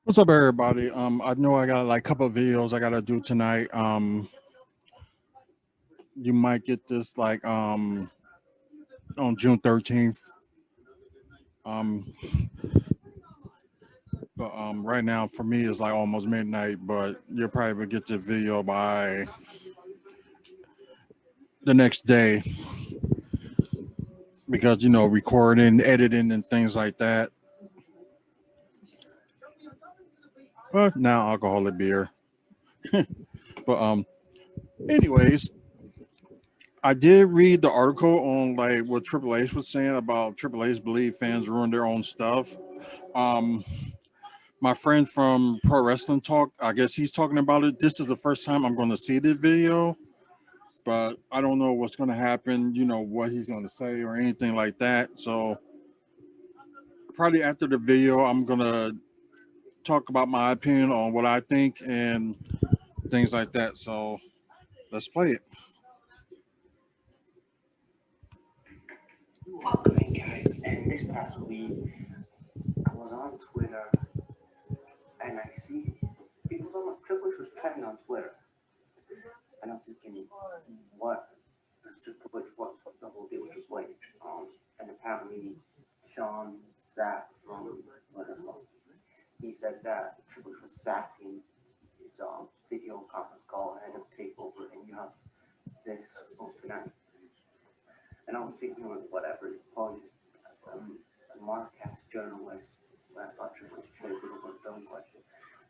What's up, everybody? I know I got like a couple of videos I gotta do tonight. You might get this like on June 13th. Um, but right now for me it's like almost midnight, but you'll probably get the video by the next day because recording, editing, and things like that. But now alcoholic beer. But anyways, I did read the article on like what Triple H was saying about Triple H believe fans ruin their own stuff. Um, my friend from Pro Wrestling Talk, I guess he's talking about it. This is the first time I'm going to see this video, but I don't know what's going to happen, what he's going to say or anything like that. So, probably after the video, I'm going to talk about my opinion on what I think and things like that. So, let's play it. Welcome in, guys. And this past week, I was on Twitter and I see people talking about Triple H was trending on Twitter. And I'm thinking, what does Triple H want the whole deal with Triple H? And apparently, Sean Zach from whatever, he said that Triple H was sassing his video conference call ahead of takeover, and you have this tonight. And I was thinking, like, whatever, probably just a Marquez journalist that thought Triple H should have a dumb question.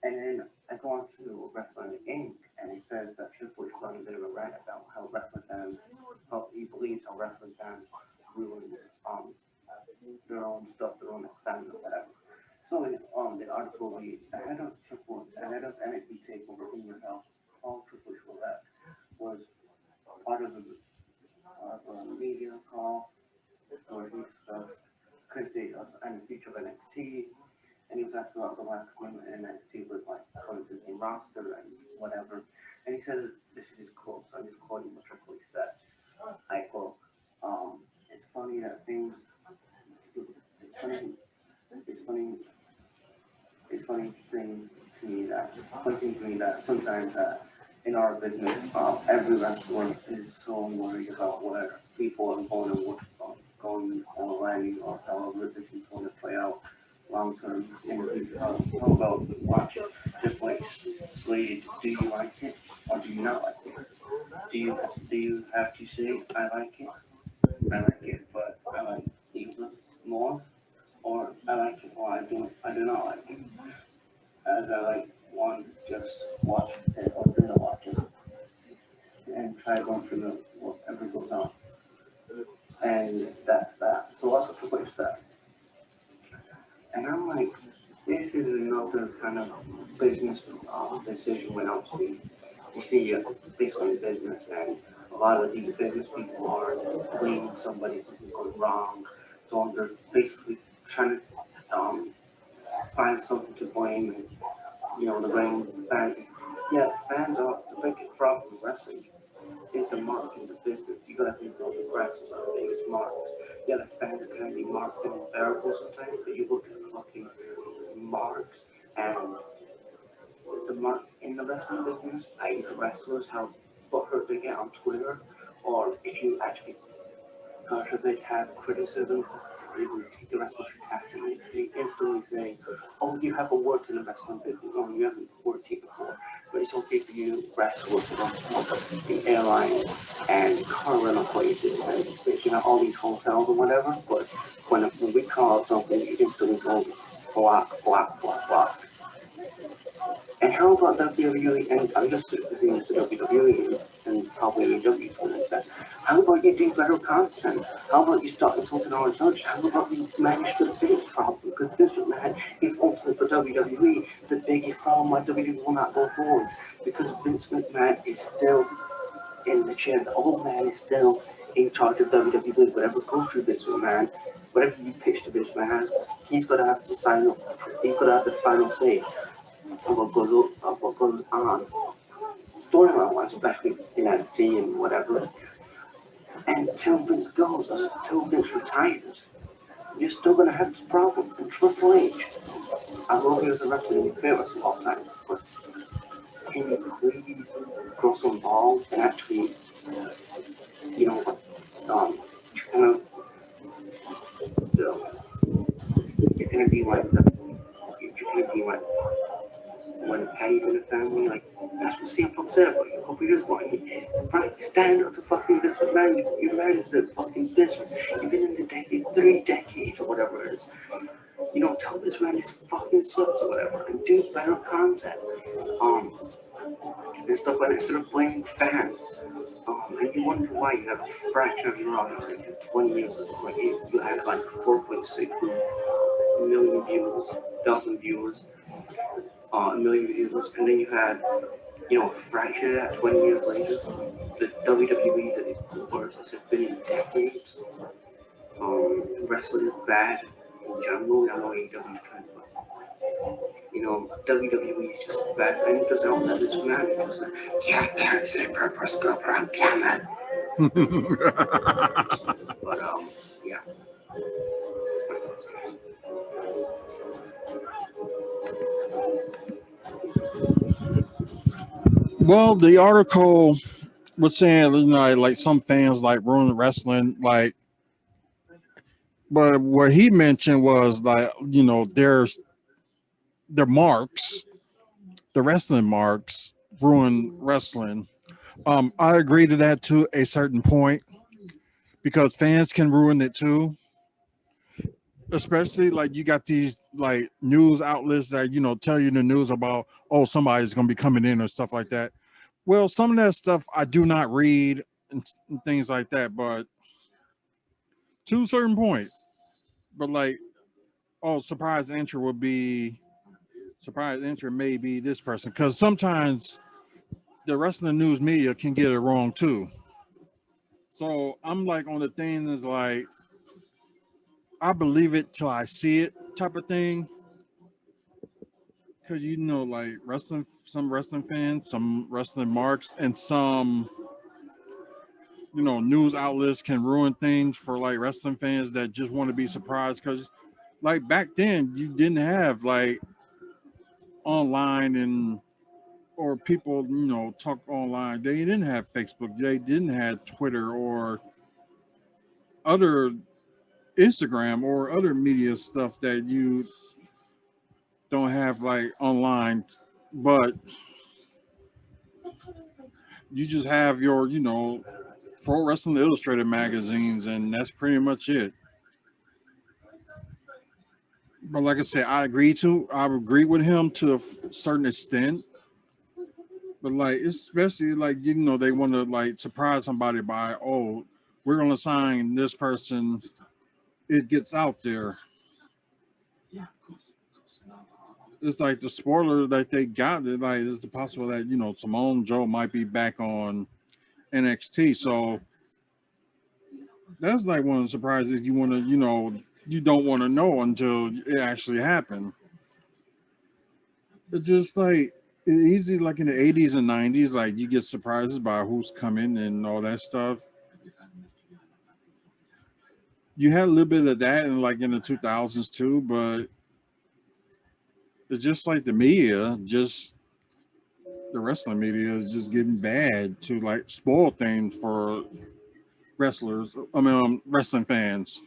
And then I go on to Wrestling Inc. and it says that Triple H is on a bit of a rant about how wrestling fans, how he believes how wrestling fans ruin their own stuff, their own excitement, whatever. So the article reads, ahead of NXT takeover in your house, Paul Triple H was part of a media call where he discussed Chris Day and the future of NXT, and he was asked about the last time NXT was like coming to the main roster and whatever. And he said, this is his quote, so I'm just quoting what Triple H said. I quote, it's funny that things, it's funny, it's funny, it's funny things to me that, funny to me that sometimes in our business, every wrestler is so worried about where people are going and what going or landing or however this is going to play out long term in the future. How about watch Triple H Slade? Do you like it or do you not like it? Do you have to say I like it? I like it, but I like Eva more, or I like it or I do not like it. As I like one just watch it or do not watch it and try going through the whatever goes on. And that's that. So what's the Triple H that? And I'm like, this is another kind of business decision when I'm seeing. You see, basically business, and a lot of these business people are blaming somebody, something going wrong. So they're basically trying to find something to blame, and the blame fans. Yeah, fans are the biggest problem with wrestling is the marketing, the business. You gotta think about the wrestlers are the biggest markets. Yeah, the fans can be marked and variable sometimes, but you look at fucking marks and the marks in the wrestling business, i.e. the wrestlers, how butthurt they get on Twitter, or if you actually, God forbid, have criticism, or even take the wrestler to task, and they instantly say, oh, you haven't worked in the wrestling business, or you haven't worked here before, but it's okay for you wrestlers to work in airlines and car rental places, and all these hotels or whatever, but when we call out something, you instantly go block, block, block, block. And how about WWE? And I'm just saying this to WWE and probably AEW to an extent. How about you do better content? How about you start insulting our judge? How about you manage the big problem? Because this man is ultimately for WWE the biggest problem why WWE will not go forward. Because Vince McMahon is still in the chair. The old man is still in charge of WWE. Whatever goes through Vince McMahon, whatever you pitch to Vince McMahon, he's gonna have to sign up. He's gonna have the final say of what goes on storyline wise, especially in NXT and whatever. And till Vince goes, until Vince retires, you're still gonna have this problem. And Triple H, I know he was the wrestling favorite of all time, but can you please grow some balls and actually, you know, kind of, you're gonna be like you're gonna be like when Patty's in the family, like that's what CM Punk said about you a couple years ago. Right, stand up to fucking business, man. You're married to fucking business. You've been in the decade, 3 decades or whatever it is. You know, tell this man this fucking sucks or whatever, and do better content. Um, and stuff like that instead of blaming fans. And you wonder why you have a fraction of your audience like in 20 years ago. Like you had like 4.6 million viewers, thousand viewers, a million viewers, and then you had, you know, a fraction of that 20 years later. The WWE that is worse has been in decades. Wrestling is bad in general. I know AEW is trying to, you know, WWE is just bad, and it doesn't help that this man is just like, yeah, there's a purpose, go for a camera. But, yeah. Well, the article was saying, you know, like some fans like ruin wrestling, like, but what he mentioned was like, you know, there's the marks, the wrestling marks ruin wrestling. I agree to that to a certain point because fans can ruin it too. Especially like you got these like news outlets that you know tell you the news about, oh, somebody's gonna be coming in or stuff like that. Well, some of that stuff I do not read and things like that, but to a certain point. But like, oh, surprise entry may be this person because sometimes the rest of the news media can get it wrong too. So I'm like on the thing is like I believe it till I see it type of thing. Because you know, like wrestling, some wrestling fans, some wrestling marks, and some you know news outlets can ruin things for like wrestling fans that just want to be surprised. Because like back then, you didn't have like online and or people you know talk online. They didn't have Facebook. They didn't have Twitter or other Instagram or other media stuff that you don't have like online. But you just have your you know Pro Wrestling Illustrated magazines, and that's pretty much it. But like I said, I agree with him to a certain extent. But like, especially like you know, they want to like surprise somebody by, oh, we're gonna sign this person. It gets out there. It's like the spoiler that they got. Like, it's the possible that you know Simone Joe might be back on NXT. So that's like one of the surprises you want to, you know, you don't want to know until it actually happened. It's just like easy, like in the 80s and 90s, like you get surprises by who's coming and all that stuff. You had a little bit of that in like in the 2000s too, but it's just like the media, just the wrestling media is just getting bad to like spoil things for wrestlers. I mean, wrestling fans.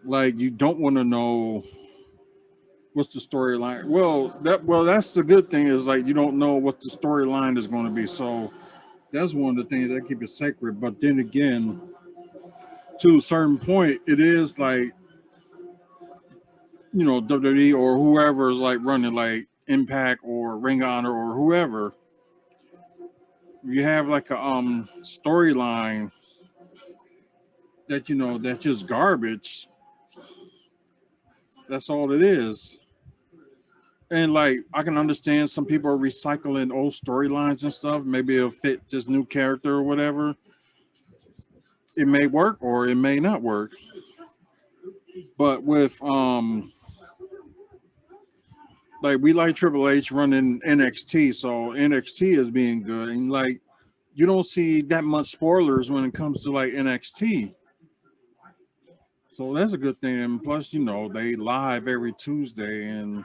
Like you don't want to know what's the storyline. Well that's the good thing is like you don't know what the storyline is going to be. So that's one of the things that keep it sacred. But then again, to a certain point, it is like you know WWE or whoever is like running like Impact or Ring of Honor or whoever. You have like a storyline that you know that's just garbage. That's all it is. And like I can understand some people are recycling old storylines and stuff. Maybe it'll fit this new character or whatever. It may work or it may not work. But with like we like Triple H running NXT, so NXT is being good, and like you don't see that much spoilers when it comes to like NXT. So that's a good thing. And plus, you know, they live every Tuesday and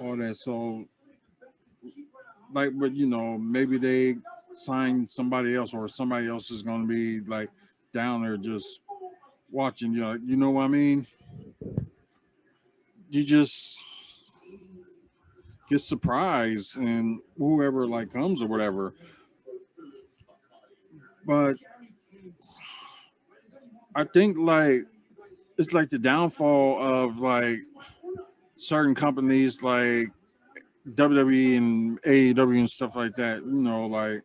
all that. So like, but you know, maybe they sign somebody else or somebody else is going to be like down there just watching. You know what I mean? You just get surprised and whoever like comes or whatever. But I think like it's like the downfall of like certain companies like WWE and AEW and stuff like that. You know, like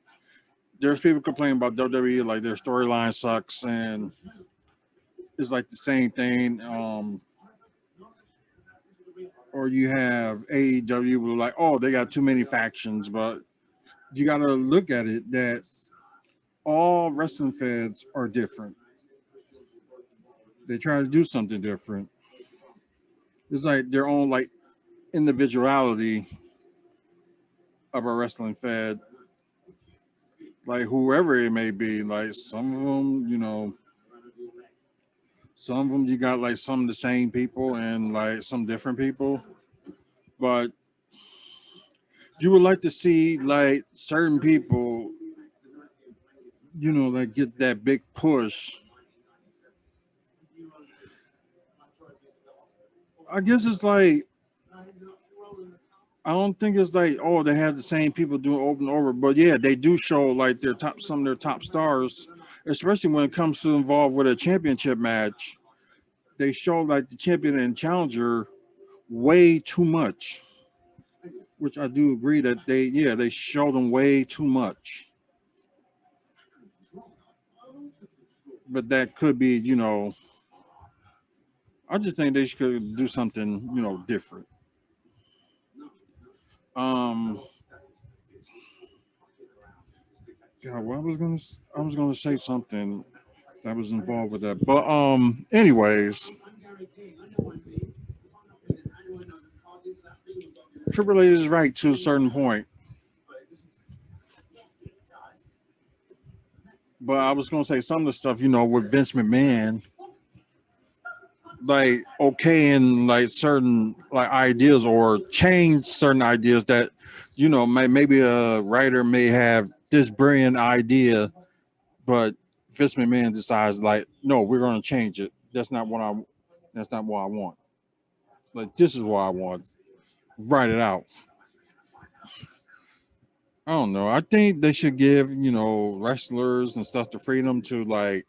there's people complaining about WWE like their storyline sucks and it's like the same thing. Or you have AEW with like, oh, they got too many factions, but you got to look at it that all wrestling fans are different. They try to do something different. It's like their own like individuality of a wrestling fan, like whoever it may be. Like some of them, you know, some of them you got like some of the same people and like some different people, but you would like to see like certain people, you know, that get that big push. I guess it's like I don't think it's like oh they have the same people doing over and over, but yeah, they do show like their top some of their top stars, especially when it comes to involved with a championship match. They show like the champion and challenger way too much, which I do agree that they show them way too much. But that could be I just think they should do something different. Um, God, I was gonna say something that was involved with that. But anyways, Triple H is right to a certain point. But I was gonna say some of the stuff, with Vince McMahon, like okay and like certain like ideas or change certain ideas that, maybe a writer may have this brilliant idea, but Vince McMahon decides like, no, we're gonna change it. That's not what I want. Like this is what I want. Write it out. I don't know. I think they should give, wrestlers and stuff the freedom to like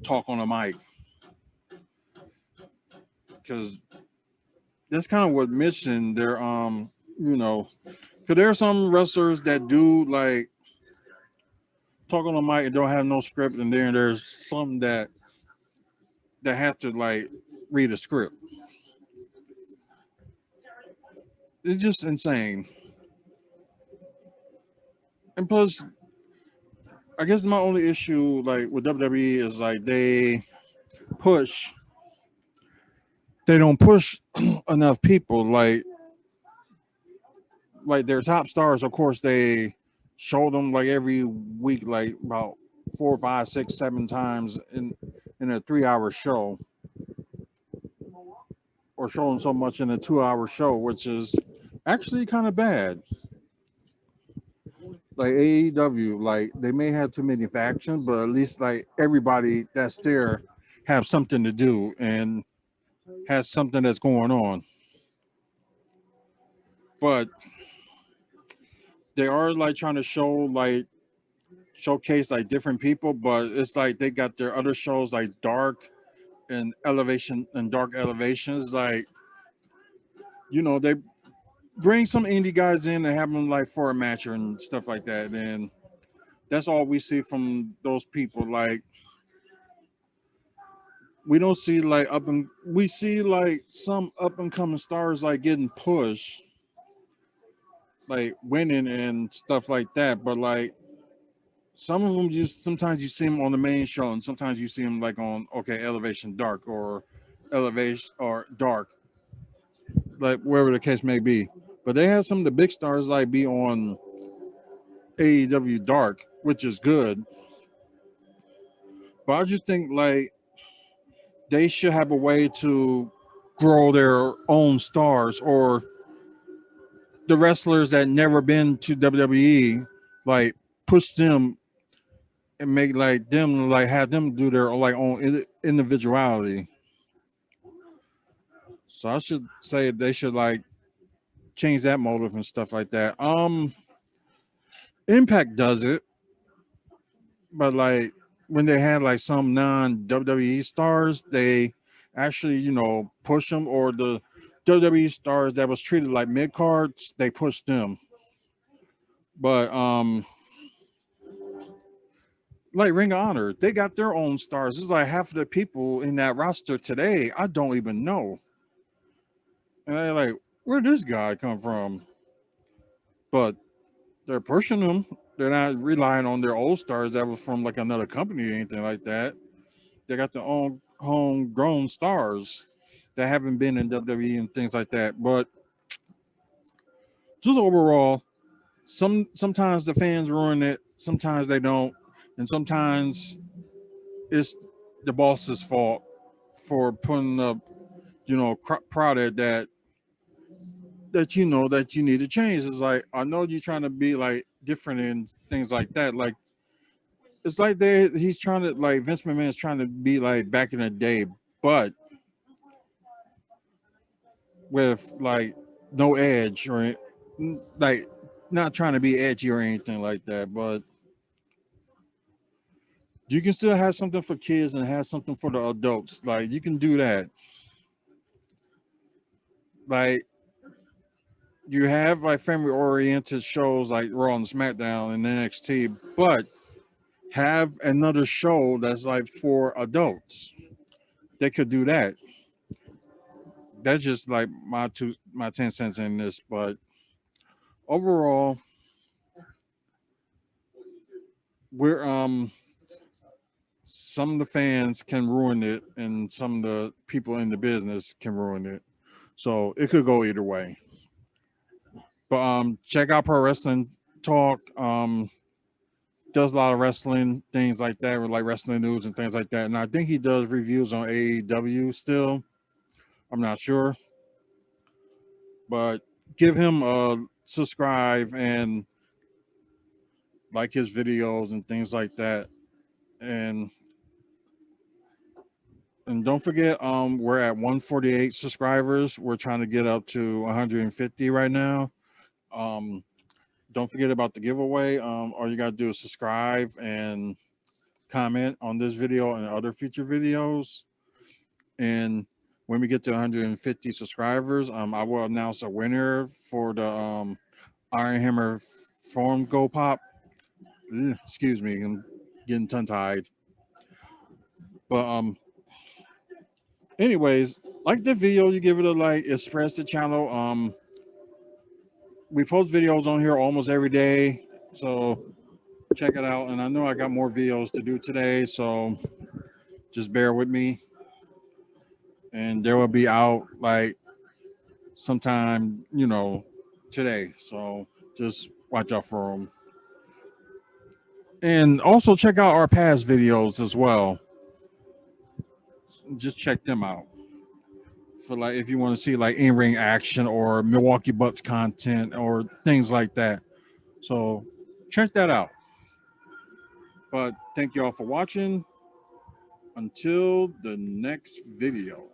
talk on a mic because that's kind of what mission they're you know because there are some wrestlers that do like talk on the mic and don't have no script, and then there's some that have to like read a script. It's just insane. And plus, I guess my only issue like with WWE is like push they don't push enough people like their top stars. Of course, they show them like every week, like about 4, 5, 6, 7 times in a 3 hour show, or showing so much in a 2 hour show, which is actually kind of bad. Like AEW, like they may have too many factions, but at least like everybody that's there have something to do and has something that's going on. But they are like trying to showcase like different people, but it's like they got their other shows like Dark and Elevation and Dark Elevations. Like, they bring some indie guys in and have them like for a match and stuff like that. And that's all we see from those people. Like, we don't see like we see like some up and coming stars like getting pushed, like winning and stuff like that. But like some of them just sometimes you see them on the main show, and sometimes you see them like on Elevation Dark or Elevation or Dark, like wherever the case may be. But they have some of the big stars like be on AEW Dark, which is good. But I just think like they should have a way to grow their own stars, or the wrestlers that never been to WWE, like push them and make like them like have them do their like own individuality. So I should say they should like change that motive and stuff like that. Impact does it, but like when they had like some non WWE stars, they actually push them, or the WWE stars that was treated like mid cards, they pushed them. But like Ring of Honor, they got their own stars. It's like half of the people in that roster today I don't even know, and they're like, where did this guy come from? But they're pushing them. They're not relying on their old stars that was from like another company or anything like that. They got their own homegrown stars that haven't been in WWE and things like that. But just overall, sometimes the fans ruin it, sometimes they don't, and sometimes it's the boss's fault for putting up, product that that you need to change. It's like, I know you're trying to be like different and things like that. Like it's like he's trying to like Vince McMahon is trying to be like back in the day, but with like no edge or like not trying to be edgy or anything like that. But you can still have something for kids and have something for the adults. Like you can do that. Like you have like family oriented shows like Raw and SmackDown and NXT, but have another show that's like for adults. They could do that. That's just like my 10 cents in this. But overall, we're some of the fans can ruin it and some of the people in the business can ruin it. So it could go either way. But check out Pro Wrestling Talk. Does a lot of wrestling things like that, or like wrestling news and things like that. And I think he does reviews on AEW still. I'm not sure, but give him a subscribe and like his videos and things like that. And don't forget, we're at 148 subscribers. We're trying to get up to 150 right now. Um, don't forget about the giveaway. All you gotta do is subscribe and comment on this video and other future videos. And when we get to 150 subscribers, I will announce a winner for the Iron Hammer Forum Go Pop. Excuse me, I'm getting tongue tied. But anyways, like the video, you give it a like, express the channel. We post videos on here almost every day, so check it out. And I know I got more videos to do today, so just bear with me. And there will be out like sometime, today. So just watch out for them. And also check out our past videos as well. Just check them out for like if you want to see like in-ring action or Milwaukee Bucks content or things like that. So check that out. But thank you all for watching. Until the next video.